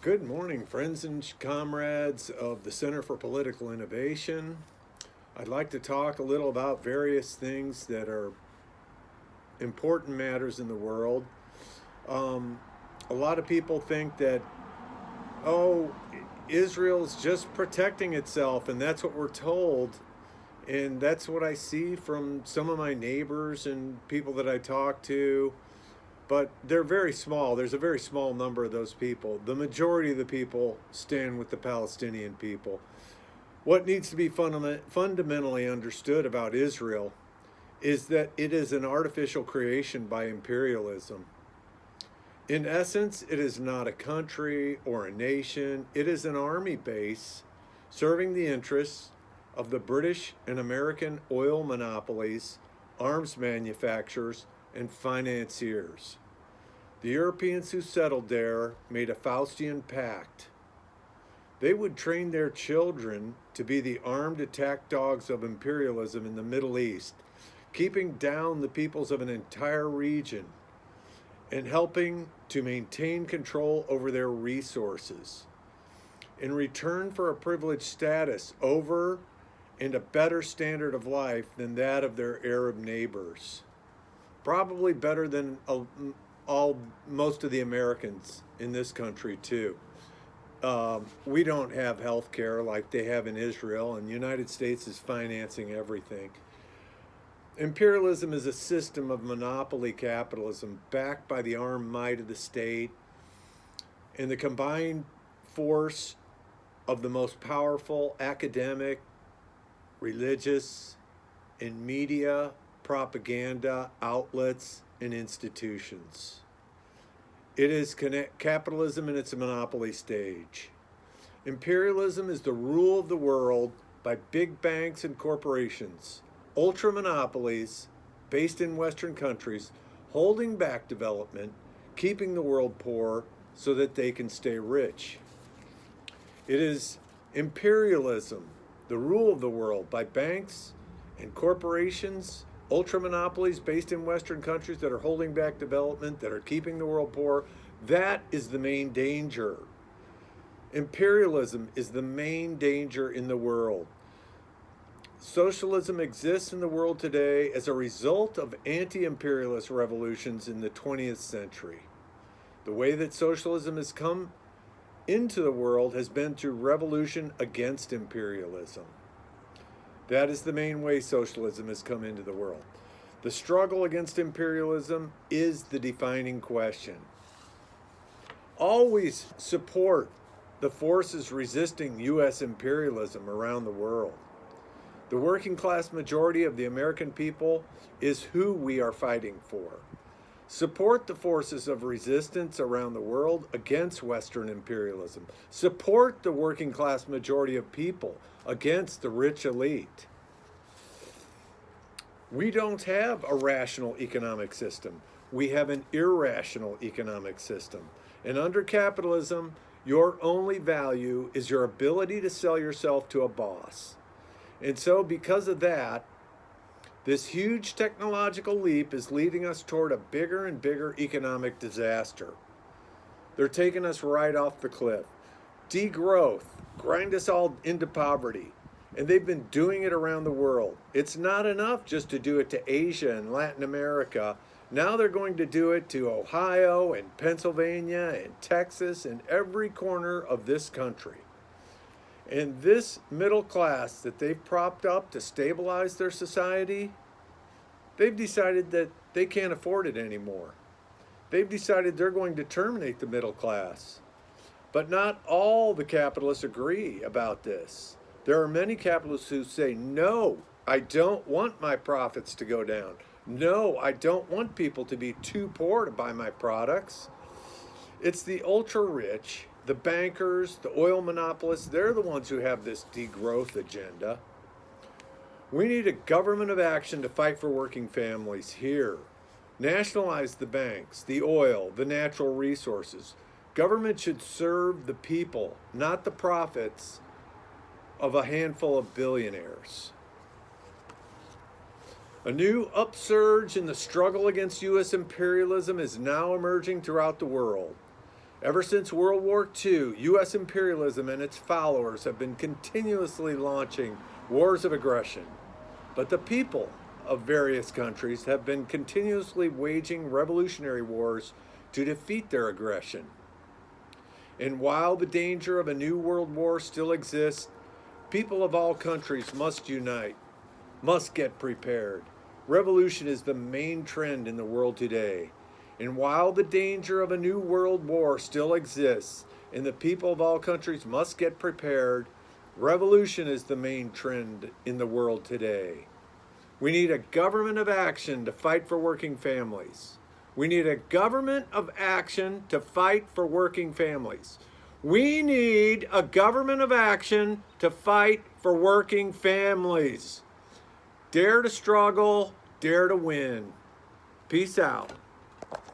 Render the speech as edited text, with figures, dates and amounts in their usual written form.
Good morning, friends and comrades of the Center for Political Innovation. I'd like to talk a little about various things that are important matters in the world. Um, a lot of people think that, oh, Israel's just protecting itself, and that's what we're told. And that's what I see from some of my neighbors and people that I talk to. But they're very small. There's a very small number of those people. The majority of the people stand with the Palestinian people. What needs to be fundamentally understood about Israel is that it is an artificial creation by imperialism. In essence, it is not a country or a nation. It is an army base serving the interests of the British and American oil monopolies, arms manufacturers, and financiers. The Europeans who settled there made a Faustian pact. They would train their children to be the armed attack dogs of imperialism in the Middle East, keeping down the peoples of an entire region and helping to maintain control over their resources. In return for a privileged status over and a better standard of life than that of their Arab neighbors. Probably better than most of the Americans in this country too. We don't have health care like they have in Israel, and the United States is financing everything. Imperialism is a system of monopoly capitalism backed by the armed might of the state and the combined force of the most powerful academic, religious, and media propaganda outlets and institutions. It is capitalism in its monopoly stage. Imperialism is the rule of the world by big banks and corporations, ultra monopolies based in Western countries, holding back development, keeping the world poor so that they can stay rich. It is imperialism, the rule of the world by banks and corporations, ultra monopolies based in Western countries that are holding back development, that are keeping the world poor. That is the main danger. Imperialism is the main danger in the world. Socialism exists in the world today as a result of anti-imperialist revolutions in the 20th century. The way that socialism has come into the world has been through revolution against imperialism. That is the main way socialism has come into the world. The struggle against imperialism is the defining question. Always support the forces resisting U.S. imperialism around the world. The working class majority of the American people is who we are fighting for. Support the forces of resistance around the world against Western imperialism. Support the working class majority of people against the rich elite. We don't have a rational economic system. We have an irrational economic system. And under capitalism, your only value is your ability to sell yourself to a boss. And so because of that, this huge technological leap is leading us toward a bigger and bigger economic disaster. They're taking us right off the cliff. Degrowth, grind us all into poverty. And they've been doing it around the world. It's not enough just to do it to Asia and Latin America. Now they're going to do it to Ohio and Pennsylvania and Texas and every corner of this country. And this middle class that they've propped up to stabilize their society, they've decided that they can't afford it anymore. They've decided they're going to terminate the middle class. But not all the capitalists agree about this. There are many capitalists who say, no, I don't want my profits to go down. No, I don't want people to be too poor to buy my products. It's the ultra rich, the bankers, the oil monopolists, they're the ones who have this degrowth agenda. We need a government of action to fight for working families here. Nationalize the banks, the oil, the natural resources. Government should serve the people, not the profits of a handful of billionaires. A new upsurge in the struggle against U.S. imperialism is now emerging throughout the world. Ever since World War II, U.S. imperialism and its followers have been continuously launching wars of aggression. But the people of various countries have been continuously waging revolutionary wars to defeat their aggression. And while the danger of a new world war still exists, people of all countries must unite, must get prepared. Revolution is the main trend in the world today. And while the danger of a new world war still exists, and the people of all countries must get prepared, revolution is the main trend in the world today. We need a government of action to fight for working families. We need a government of action to fight for working families. We need a government of action to fight for working families. Dare to struggle, dare to win. Peace out.